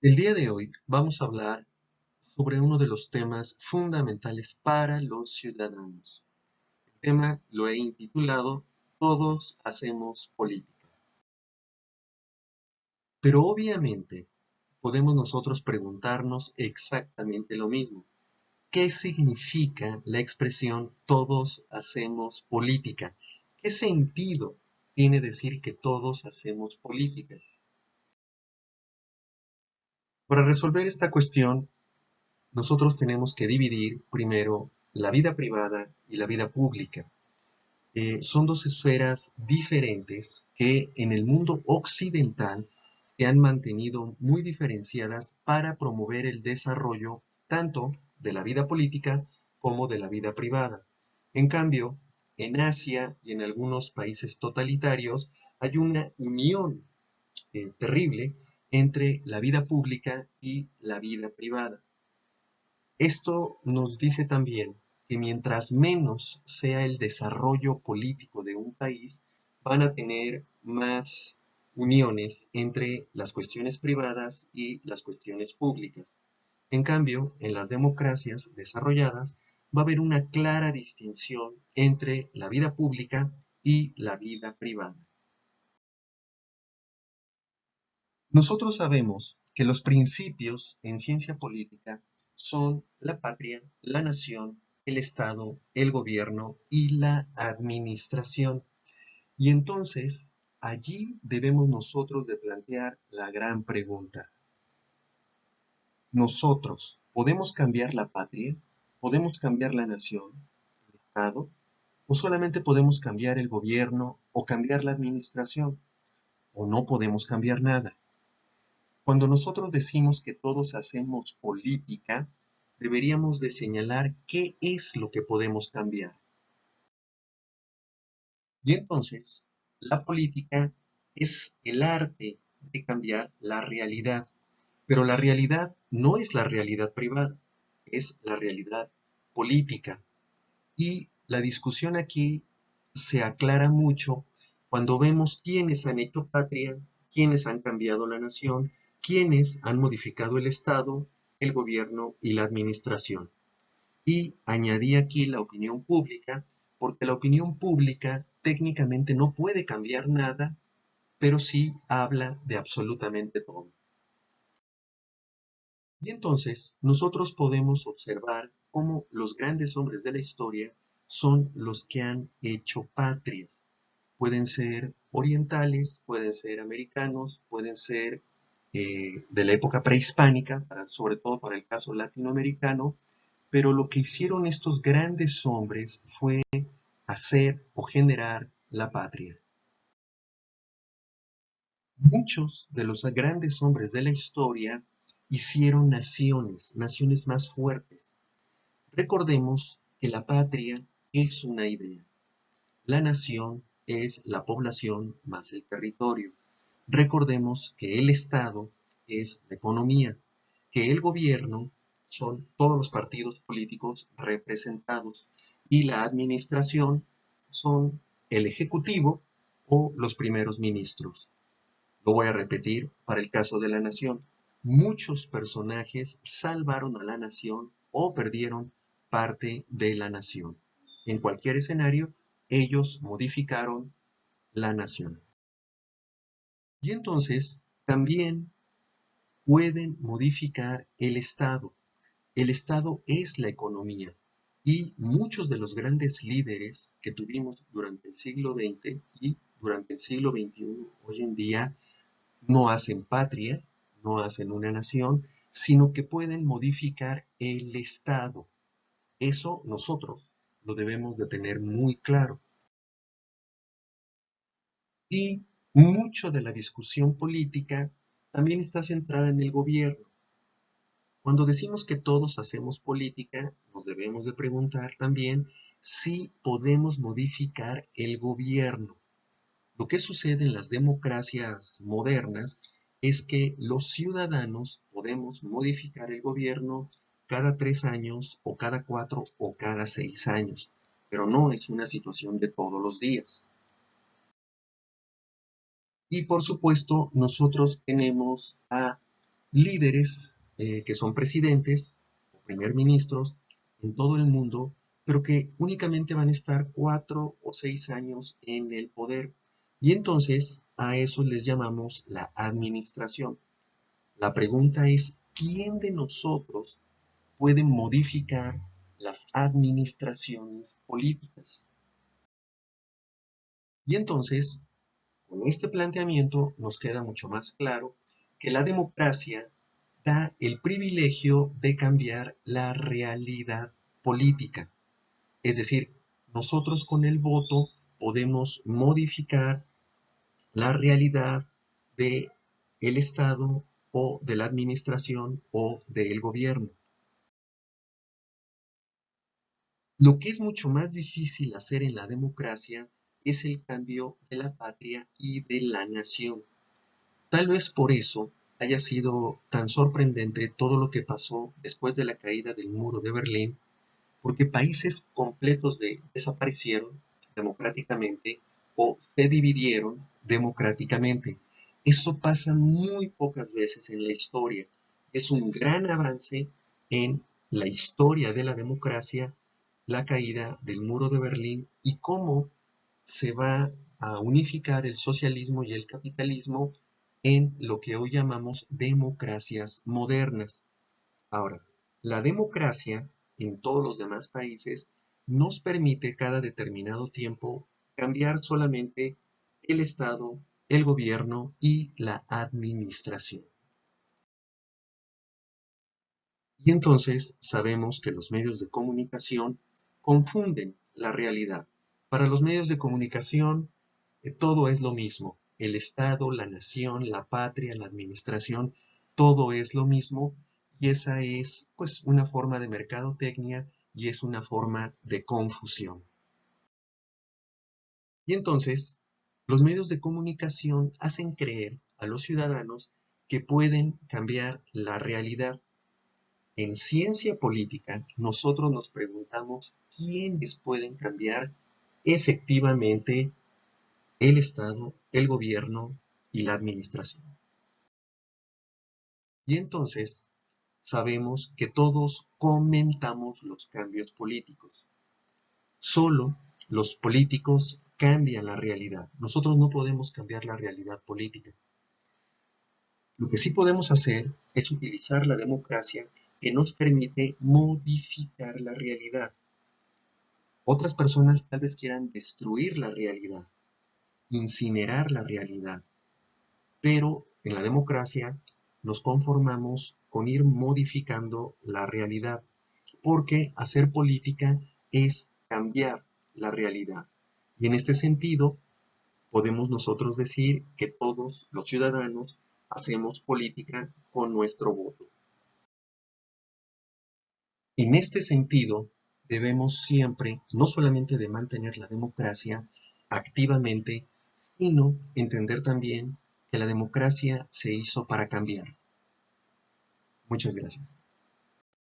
El día de hoy vamos a hablar sobre uno de los temas fundamentales para los ciudadanos. El tema lo he intitulado Todos hacemos política. Pero obviamente podemos nosotros preguntarnos exactamente lo mismo. ¿Qué significa la expresión todos hacemos política? ¿Qué sentido tiene decir que todos hacemos política? Para resolver esta cuestión, nosotros tenemos que dividir primero la vida privada y la vida pública. Son dos esferas diferentes que en el mundo occidental se han mantenido muy diferenciadas para promover el desarrollo tanto de la vida política como de la vida privada. En cambio, en Asia y en algunos países totalitarios hay una unión terrible entre la vida pública y la vida privada. Esto nos dice también que mientras menos sea el desarrollo político de un país, van a tener más uniones entre las cuestiones privadas y las cuestiones públicas. En cambio, en las democracias desarrolladas va a haber una clara distinción entre la vida pública y la vida privada. Nosotros sabemos que los principios en ciencia política son la patria, la nación, el Estado, el gobierno y la administración. Y entonces, allí debemos nosotros de plantear la gran pregunta. ¿Nosotros podemos cambiar la patria? ¿Podemos cambiar la nación, el Estado? ¿O solamente podemos cambiar el gobierno o cambiar la administración? ¿O no podemos cambiar nada? Cuando nosotros decimos que todos hacemos política, deberíamos de señalar qué es lo que podemos cambiar. Y entonces, la política es el arte de cambiar la realidad, pero la realidad no es la realidad privada, es la realidad política. Y la discusión aquí se aclara mucho cuando vemos quiénes han hecho patria, quiénes han cambiado la nación, quiénes han modificado el Estado, el gobierno y la administración. Y añadí aquí la opinión pública, porque la opinión pública técnicamente no puede cambiar nada, pero sí habla de absolutamente todo. Y entonces nosotros podemos observar cómo los grandes hombres de la historia son los que han hecho patrias. Pueden ser orientales, pueden ser americanos, pueden ser de la época prehispánica, sobre todo para el caso latinoamericano, pero lo que hicieron estos grandes hombres fue hacer o generar la patria. Muchos de los grandes hombres de la historia hicieron naciones, naciones más fuertes. Recordemos que la patria es una idea. La nación es la población más el territorio. Recordemos que el Estado es la economía, que el gobierno son todos los partidos políticos representados y la administración son el ejecutivo o los primeros ministros. Lo voy a repetir para el caso de la nación. Muchos personajes salvaron a la nación o perdieron parte de la nación. En cualquier escenario, ellos modificaron la nación. Y entonces también pueden modificar el Estado. El Estado es la economía y muchos de los grandes líderes que tuvimos durante el siglo XX y durante el siglo XXI hoy en día no hacen patria, no hacen una nación, sino que pueden modificar el Estado. Eso nosotros lo debemos de tener muy claro. Y mucho de la discusión política también está centrada en el gobierno. Cuando decimos que todos hacemos política, nos debemos de preguntar también si podemos modificar el gobierno. Lo que sucede en las democracias modernas es que los ciudadanos podemos modificar el gobierno cada 3 años o cada 4 o cada 6 años, pero no es una situación de todos los días. Y por supuesto, nosotros tenemos a líderes que son presidentes o primer ministros en todo el mundo, pero que únicamente van a estar 4 o 6 años en el poder. Y entonces a eso les llamamos la administración. La pregunta es, ¿quién de nosotros puede modificar las administraciones políticas? Y entonces, con este planteamiento nos queda mucho más claro que la democracia da el privilegio de cambiar la realidad política. Es decir, nosotros con el voto podemos modificar la realidad de el Estado o de la administración o del gobierno. Lo que es mucho más difícil hacer en la democracia es el cambio de la patria y de la nación. Tal vez por eso haya sido tan sorprendente todo lo que pasó después de la caída del muro de Berlín, porque países completos desaparecieron democráticamente o se dividieron democráticamente. Eso pasa muy pocas veces en la historia. Es un gran avance en la historia de la democracia, la caída del muro de Berlín y cómo se va a unificar el socialismo y el capitalismo en lo que hoy llamamos democracias modernas. Ahora, la democracia en todos los demás países nos permite cada determinado tiempo cambiar solamente el Estado, el gobierno y la administración. Y entonces sabemos que los medios de comunicación confunden la realidad. Para los medios de comunicación todo es lo mismo. El Estado, la nación, la patria, la administración, todo es lo mismo y esa es pues una forma de mercadotecnia y es una forma de confusión. Y entonces, los medios de comunicación hacen creer a los ciudadanos que pueden cambiar la realidad. En ciencia política, nosotros nos preguntamos quiénes pueden cambiar efectivamente el Estado, el gobierno y la administración. Y entonces sabemos que todos comentamos los cambios políticos. Solo los políticos cambian la realidad. Nosotros no podemos cambiar la realidad política. Lo que sí podemos hacer es utilizar la democracia que nos permite modificar la realidad. Otras personas tal vez quieran destruir la realidad, incinerar la realidad, pero en la democracia nos conformamos con ir modificando la realidad, porque hacer política es cambiar la realidad. Y en este sentido, podemos nosotros decir que todos los ciudadanos hacemos política con nuestro voto. En este sentido, debemos siempre, no solamente de mantener la democracia activamente, sino entender también que la democracia se hizo para cambiar. Muchas gracias.